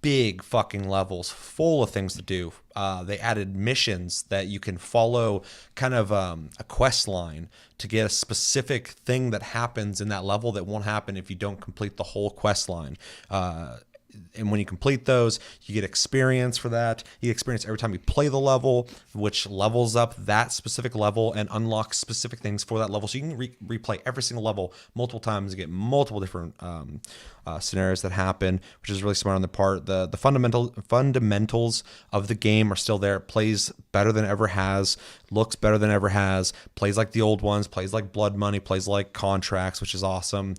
[SPEAKER 1] big fucking levels full of things to do. They added missions that you can follow, kind of a quest line to get a specific thing that happens in that level that won't happen if you don't complete the whole quest line. And when you complete those, you get experience for that. You get experience every time you play the level, which levels up that specific level and unlocks specific things for that level. So you can replay every single level multiple times and get multiple different scenarios that happen, which is really smart on the part. The fundamentals of the game are still there. It plays better than it ever has, looks better than it ever has, plays like the old ones, plays like Blood Money, plays like Contracts, which is awesome.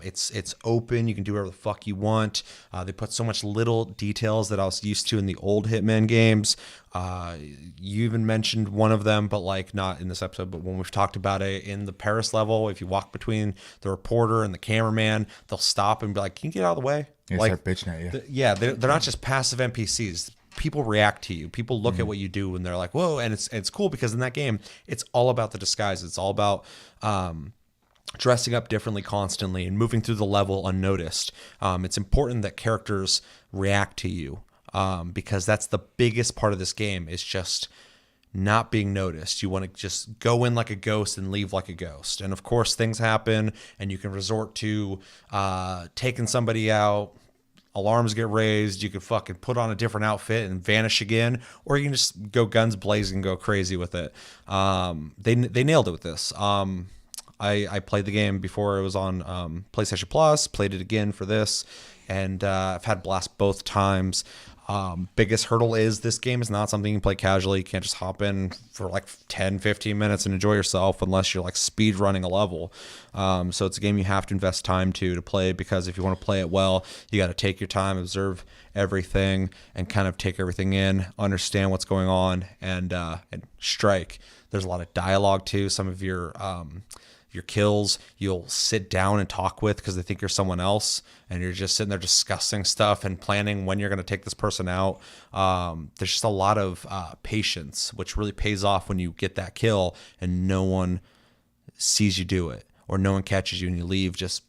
[SPEAKER 1] It's open. You can do whatever the fuck you want. They put so much little details that I was used to in the old Hitman games. You even mentioned one of them, but like not in this episode, but when we've talked about it in the Paris level, if you walk between the reporter and the cameraman, they'll stop and be like, "Can you get out of the way?"
[SPEAKER 2] You
[SPEAKER 1] Like,
[SPEAKER 2] start bitching at you.
[SPEAKER 1] They're not just passive NPCs. People react to you. People look at what you do and they're like, "Whoa!" And it's cool because in that game, it's all about the disguise. It's all about dressing up differently constantly and moving through the level unnoticed. It's important that characters react to you because that's the biggest part of this game is just not being noticed. You want to just go in like a ghost and leave like a ghost. And of course, things happen and you can resort to taking somebody out. Alarms get raised. You could fucking put on a different outfit and vanish again, or you can just go guns blazing and go crazy with it. They nailed it with this. I played the game before it was on PlayStation Plus, played it again for this, and I've had a blast both times. Biggest hurdle is this game is not something you can play casually. You can't just hop in for like 10, 15 minutes and enjoy yourself unless you're like speed running a level. So it's a game you have to invest time to play because if you want to play it well, you got to take your time, observe everything, and kind of take everything in, understand what's going on, and strike. There's a lot of dialogue too. Some of your kills you'll sit down and talk with because they think you're someone else and you're just sitting there discussing stuff and planning when you're going to take this person out. There's just a lot of patience, which really pays off when you get that kill and no one sees you do it, or no one catches you and you leave just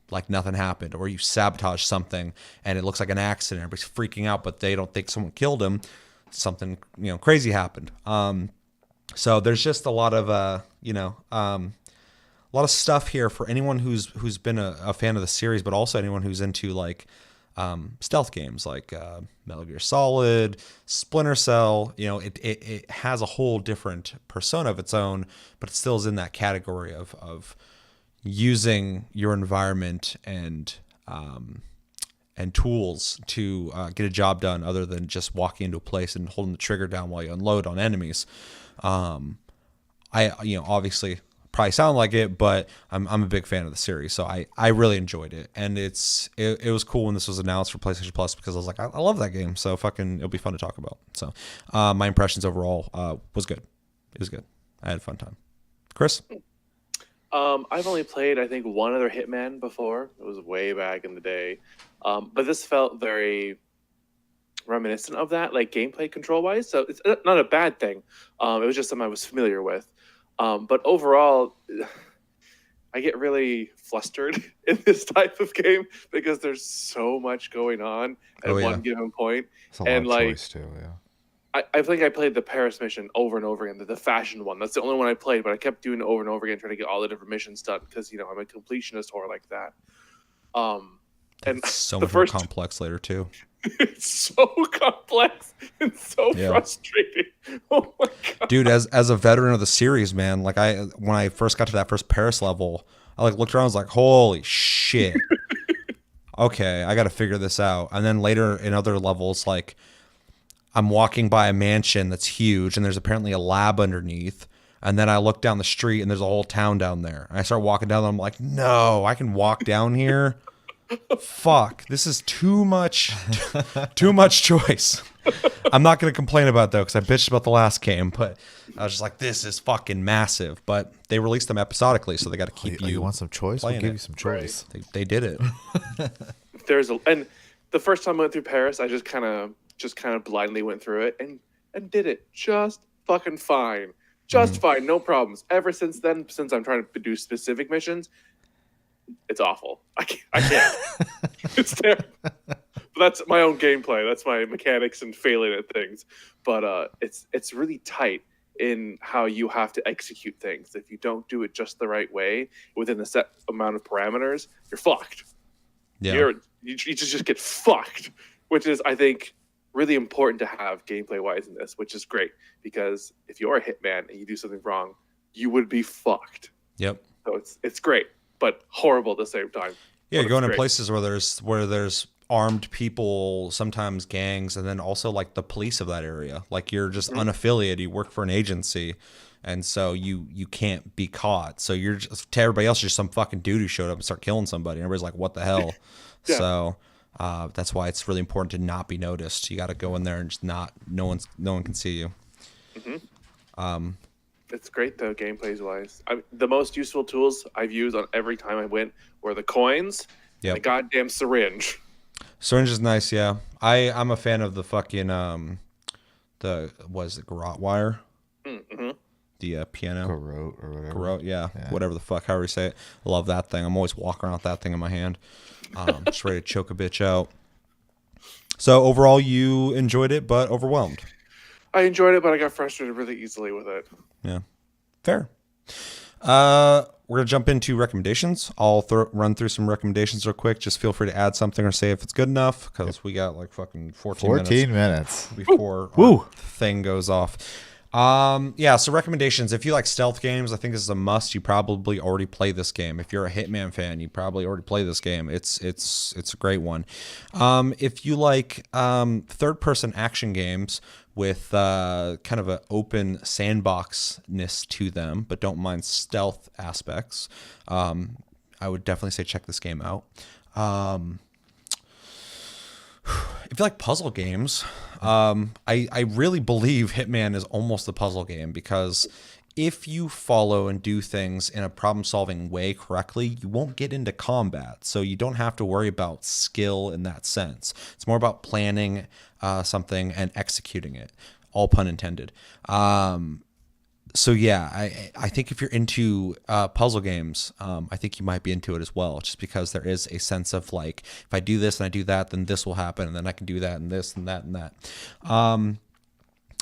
[SPEAKER 1] like nothing happened, or you sabotage something and it looks like an accident. Everybody's freaking out, but they don't think someone killed him. Something crazy happened. So there's just a lot of a lot of stuff here for anyone who's been a fan of the series, but also anyone who's into like stealth games like Metal Gear Solid, Splinter Cell. It has a whole different persona of its own, but it still is in that category of using your environment and tools to get a job done other than just walking into a place and holding the trigger down while you unload on enemies. Obviously probably sound like it, but I'm a big fan of the series, so I really enjoyed it, and it was cool when this was announced for PlayStation Plus because I was like, I love that game, so fucking it'll be fun to talk about. So my impressions overall was good. It was good. I had a fun time. Chris?
[SPEAKER 3] I've only played, I think, one other Hitman before. It was way back in the day. But this felt very reminiscent of that, like gameplay control-wise. So it's not a bad thing. It was just something I was familiar with. But overall, I get really flustered in this type of game because there's so much going on at one given point.
[SPEAKER 2] It's a lot of choice too, yeah.
[SPEAKER 3] I think I played the Paris mission over and over again, the fashion one. That's the only one I played, but I kept doing it over and over again, trying to get all the different missions done because, I'm a completionist whore like that. And
[SPEAKER 1] it's so much more complex later too.
[SPEAKER 3] It's so complex and so frustrating. Oh my god,
[SPEAKER 1] dude! As a veteran of the series, man, like when I first got to that first Paris level, I looked around, I was like, holy shit. Okay, I got to figure this out. And then later in other levels, like, I'm walking by a mansion that's huge, and there's apparently a lab underneath. And then I look down the street, and there's a whole town down there. And I start walking down, and I'm like, no, I can walk down here? Fuck, this is too much choice. I'm not going to complain about it, though, because I bitched about the last game. But I was just like, this is fucking massive. But they released them episodically, so they got to keep you.
[SPEAKER 2] You want some choice? We'll give you some choice.
[SPEAKER 3] Right.
[SPEAKER 1] They did it.
[SPEAKER 3] And the first time I went through Paris, I just kind of blindly went through it and did it just fucking fine. Just fine, no problems. Ever since then, since I'm trying to do specific missions, it's awful. I can't. It's terrible. But that's my own gameplay. That's my mechanics and failing at things. But it's really tight in how you have to execute things. If you don't do it just the right way within the set amount of parameters, you're fucked.
[SPEAKER 1] Yeah.
[SPEAKER 3] You just get fucked, which is, I think, really important to have gameplay wise in this, which is great because if you're a hitman and you do something wrong, you would be fucked.
[SPEAKER 1] Yep.
[SPEAKER 3] So it's great, but horrible at the same time.
[SPEAKER 1] Yeah, you're going in places where there's armed people, sometimes gangs, and then also like the police of that area. Like you're just unaffiliated, you work for an agency, and so you can't be caught. So you're just, to everybody else, you're just some fucking dude who showed up and started killing somebody. And everybody's like, what the hell?
[SPEAKER 3] Yeah.
[SPEAKER 1] So that's why it's really important to not be noticed. You got to go in there and just no one can see you.
[SPEAKER 3] It's great though, gameplays wise. The most useful tools I've used on every time I went were the coins, and the goddamn syringe.
[SPEAKER 1] Syringe is nice, yeah. I'm a fan of the fucking garrote wire, the piano,
[SPEAKER 2] Garrote or whatever.
[SPEAKER 1] Garrote, yeah, whatever the fuck, however you say it. I love that thing. I'm always walking around with that thing in my hand, just ready to choke a bitch out. So overall, you enjoyed it, but overwhelmed.
[SPEAKER 3] I enjoyed it, but I got frustrated really easily with it.
[SPEAKER 1] Yeah, fair. We're going to jump into recommendations. I'll run through some recommendations real quick. Just feel free to add something or say if it's good enough, because we got like fucking 14 minutes before our thing goes off. So recommendations. If you like stealth games, I think this is a must. You probably already play this game. If you're a Hitman fan, you probably already play this game. It's a great one. If you like third-person action games with kind of an open sandboxness to them, but don't mind stealth aspects, I would definitely say check this game out. If you like puzzle games, I really believe Hitman is almost a puzzle game, because if you follow and do things in a problem-solving way correctly, you won't get into combat. So you don't have to worry about skill in that sense. It's more about planning something and executing it, all pun intended. So yeah, I think if you're into puzzle games, I think you might be into it as well, just because there is a sense of like, if I do this and I do that, then this will happen, and then I can do that and this and that and that.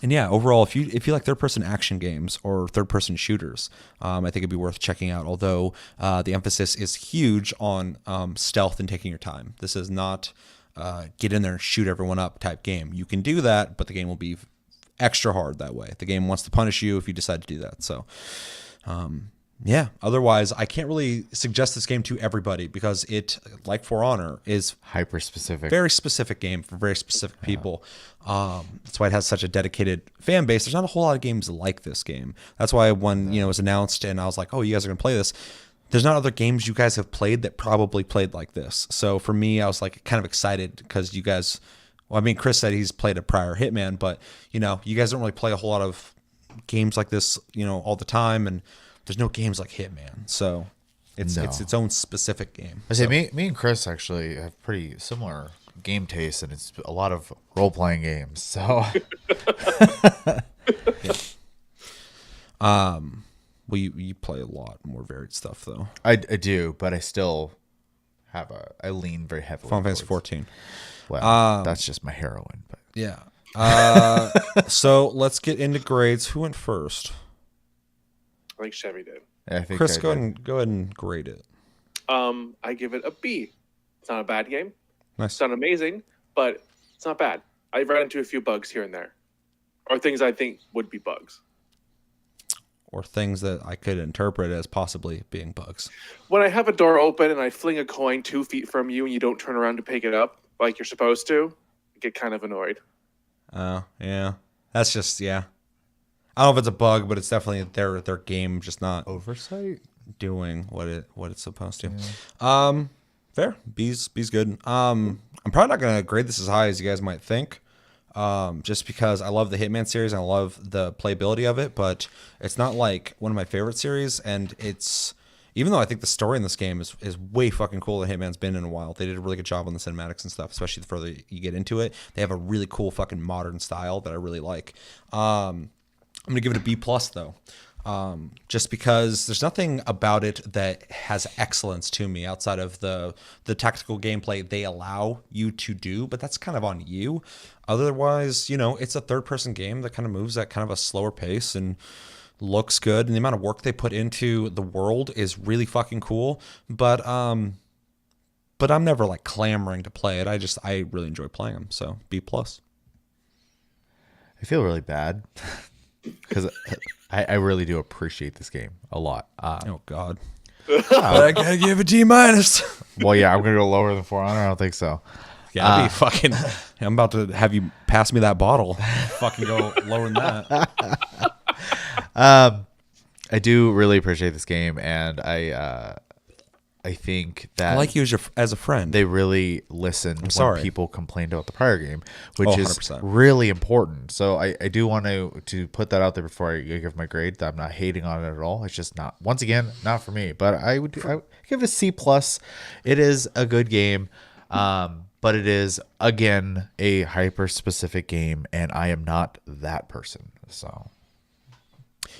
[SPEAKER 1] And yeah, overall, if you like third-person action games or third-person shooters, I think it'd be worth checking out. Although the emphasis is huge on stealth and taking your time. This is not get in there and shoot everyone up type game. You can do that, but the game will be extra hard that way. The game wants to punish you if you decide to do that. So, Yeah. Otherwise, I can't really suggest this game to everybody because it, like For Honor, is
[SPEAKER 2] Hyper specific.
[SPEAKER 1] very specific game for very specific people. That's why it has such a dedicated fan base. There's not a whole lot of games like this game. That's why when it was announced and I was like, oh, you guys are gonna play this. There's not other games you guys have played that probably played like this. So for me, I was like kind of excited because you guys. Well, I mean, Chris said he's played a prior Hitman, but you guys don't really play a whole lot of games like this, all the time, and there's no games like Hitman, so it's its own specific game.
[SPEAKER 2] I say me and Chris actually have pretty similar game tastes, and it's a lot of role playing games. So,
[SPEAKER 1] well, you play a lot more varied stuff though.
[SPEAKER 2] I do, but I still have I lean very heavily.
[SPEAKER 1] Final Fantasy 14.
[SPEAKER 2] Well, that's just my heroine, but
[SPEAKER 1] Yeah. So let's get into grades. Who went first?
[SPEAKER 3] I think Chevy did.
[SPEAKER 2] I think
[SPEAKER 1] Chris, go ahead and grade it.
[SPEAKER 3] I give it a B. It's not a bad game.
[SPEAKER 1] Nice.
[SPEAKER 3] It's not amazing, but it's not bad. I've run into a few bugs here and there, or things I think would be bugs.
[SPEAKER 1] Or things that I could interpret as possibly being bugs.
[SPEAKER 3] When I have a door open and I fling a coin 2 feet from you and you don't turn around to pick it up like you're supposed to, I get kind of annoyed.
[SPEAKER 1] Oh, yeah. That's just, yeah. I don't know if it's a bug, but it's definitely their game just not
[SPEAKER 2] oversight
[SPEAKER 1] doing what it's supposed to. Yeah. Fair. B's good. I'm probably not gonna grade this as high as you guys might think. Just because I love the Hitman series and I love the playability of it, but it's not like one of my favorite series, and it's even though I think the story in this game is way fucking cool that Hitman's been in a while. They did a really good job on the cinematics and stuff, especially the further you get into it. They have a really cool fucking modern style that I really like. I'm gonna give it a B+ though. Just because there's nothing about it that has excellence to me outside of the tactical gameplay they allow you to do, but that's kind of on you. Otherwise, it's a third-person game that kind of moves at kind of a slower pace and looks good, and the amount of work they put into the world is really fucking cool. But I'm never like clamoring to play it. I really enjoy playing them. So B+.
[SPEAKER 2] I feel really bad because I really do appreciate this game a lot.
[SPEAKER 1] Oh God. But I gotta give it D-.
[SPEAKER 2] Well, yeah, I'm gonna go lower than For Honor. I don't think so.
[SPEAKER 1] Yeah, I'd be fucking. I'm about to have you pass me that bottle. Fucking go lower than that.
[SPEAKER 2] I do really appreciate this game, and I think that
[SPEAKER 1] I like you as a friend.
[SPEAKER 2] they really listen when people complained about the prior game, which is
[SPEAKER 1] 100%.
[SPEAKER 2] really important. So I do want to put that out there before I give my grade. I'm not hating on it at all. It's just not, once again, not for me. But I would give it a C+. It is a good game, but it is, again, a hyper specific game, and I am not that person. So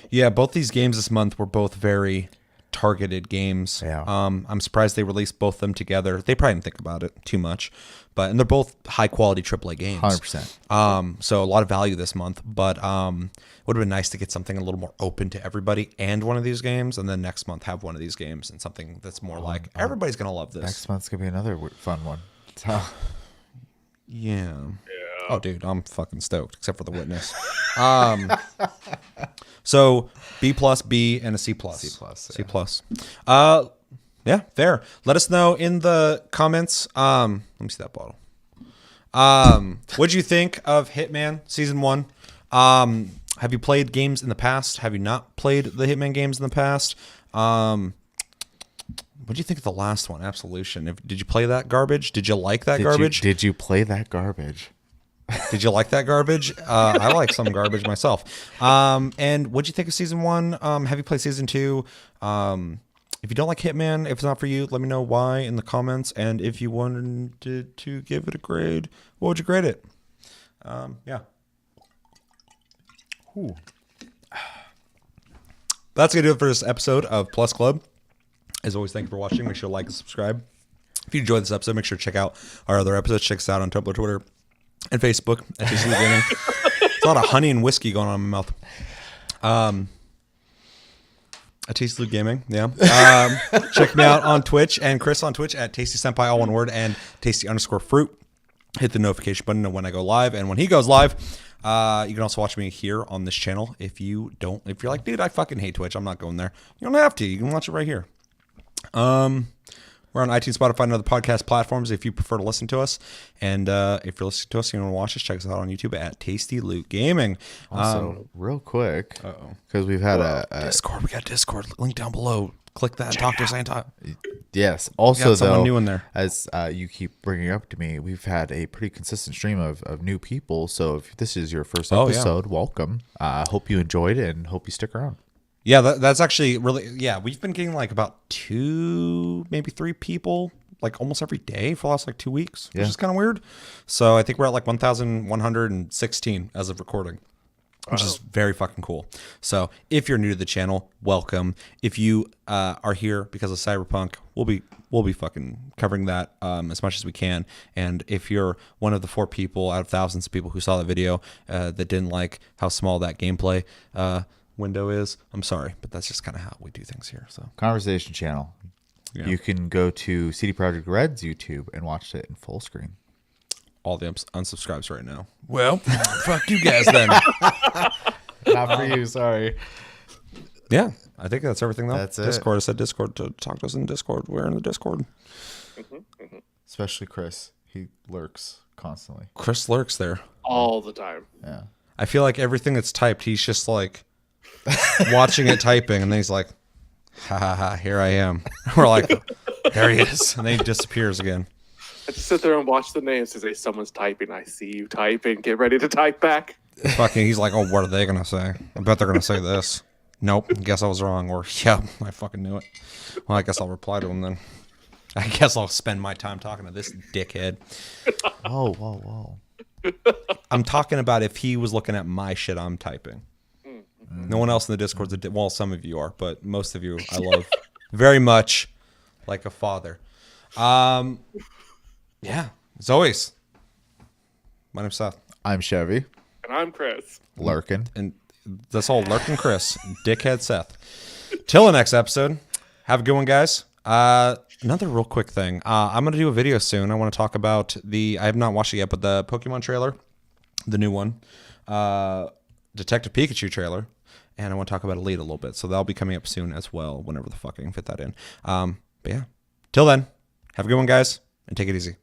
[SPEAKER 1] yeah, both these games this month were both very targeted games.
[SPEAKER 2] Yeah.
[SPEAKER 1] I'm surprised they released both of them together. They probably didn't think about it too much, and they're both high quality AAA games.
[SPEAKER 2] 100%.
[SPEAKER 1] So a lot of value this month, but would have been nice to get something a little more open to everybody and one of these games, and then next month have one of these games and something that's more like everybody's gonna love this.
[SPEAKER 2] Next month's gonna be another fun one. So
[SPEAKER 1] yeah. Oh, dude, I'm fucking stoked, except for The Witness. So B+, B, and a C+. C+. Yeah, fair. Let us know in the comments. Let me see that bottle. What'd you think of Hitman Season 1? Have you played games in the past? Have you not played the Hitman games in the past? What'd you think of the last one, Absolution? Did you play that garbage? Did you like that garbage?
[SPEAKER 2] Did you play that garbage?
[SPEAKER 1] Did you like that garbage? I like some garbage myself. And what'd you think of Season 1? Have you played Season 2? If you don't like Hitman, if it's not for you, let me know why in the comments. And if you wanted to give it a grade, what would you grade it? Yeah. Ooh. That's going to do it for this episode of Plus Club. As always, thank you for watching. Make sure to like and subscribe. If you enjoyed this episode, make sure to check out our other episodes. Check us out on Tumblr, Twitter, and Facebook at Socialize Gaming. There's a lot of honey and whiskey going on in my mouth. At Tasty Gaming, yeah. Check me out on Twitch and Chris on Twitch at Tasty Senpai, all one word, and Tasty_fruit. Hit the notification button to know when I go live and when he goes live. You can also watch me here on this channel. If you're like, dude, I fucking hate Twitch, I'm not going there. You don't have to. You can watch it right here. We're on iTunes, Spotify, and other podcast platforms if you prefer to listen to us. And if you're listening to us and you want to watch us, check us out on YouTube at Tasty Loot Gaming.
[SPEAKER 2] Also, real quick, because we've had a
[SPEAKER 1] Discord. We got Discord. Link down below. Click that and talk to us anytime.
[SPEAKER 2] yes. Also,
[SPEAKER 1] someone
[SPEAKER 2] though,
[SPEAKER 1] new in there.
[SPEAKER 2] as you keep bringing up to me, we've had a pretty consistent stream of new people. So if this is your first episode, welcome. Hope you enjoyed it and hope you stick around.
[SPEAKER 1] Yeah, that's actually really, we've been getting like about 2, maybe 3 people like almost every day for the last like 2 weeks, which is kind of weird. So I think we're at like 1,116 as of recording, which is very fucking cool. So if you're new to the channel, welcome. If you are here because of Cyberpunk, we'll be fucking covering that as much as we can. And if you're one of the 4 people out of thousands of people who saw that video that didn't like how small that gameplay window is, I'm sorry, but that's just kind of how we do things here. So
[SPEAKER 2] Conversation channel. Yeah. You can go to CD Projekt Red's YouTube and watch it in full screen.
[SPEAKER 1] All the unsubscribes right now. Well, fuck you guys then.
[SPEAKER 2] Not for you, sorry.
[SPEAKER 1] Yeah, I think that's everything though.
[SPEAKER 2] That's
[SPEAKER 1] Discord. I said Discord to talk to us in Discord. We're in the Discord.
[SPEAKER 2] Especially Chris. He lurks constantly.
[SPEAKER 1] Chris lurks there
[SPEAKER 3] all the time.
[SPEAKER 2] Yeah.
[SPEAKER 1] I feel like everything that's typed, he's just like watching it typing, and then he's like, ha ha ha, here I am. We're like, there he is. And then he disappears again.
[SPEAKER 3] I just sit there and watch the names as someone's typing. I see you typing. Get ready to type back.
[SPEAKER 1] Fucking, he's like, oh, what are they going to say? I bet they're going to say this. Nope, guess I was wrong. Or, yeah, I fucking knew it. Well, I guess I'll reply to him then. I guess I'll spend my time talking to this dickhead.
[SPEAKER 2] Oh, whoa.
[SPEAKER 1] I'm talking about if he was looking at my shit I'm typing. No one else in the Discord's well, some of you are, but most of you I love very much like a father. Yeah, as always, my name's Seth.
[SPEAKER 2] I'm Chevy.
[SPEAKER 3] And I'm Chris.
[SPEAKER 2] Lurkin.
[SPEAKER 1] And that's all Lurkin Chris, dickhead Seth. Till the next episode, have a good one, guys. Another real quick thing. I'm going to do a video soon. I want to talk about I have not watched it yet, but the Pokemon trailer, the new one, Detective Pikachu trailer, and I want to talk about Elite a little bit. So that'll be coming up soon as well, whenever the fuck I can fit that in. But yeah, till then, have a good one, guys, and take it easy.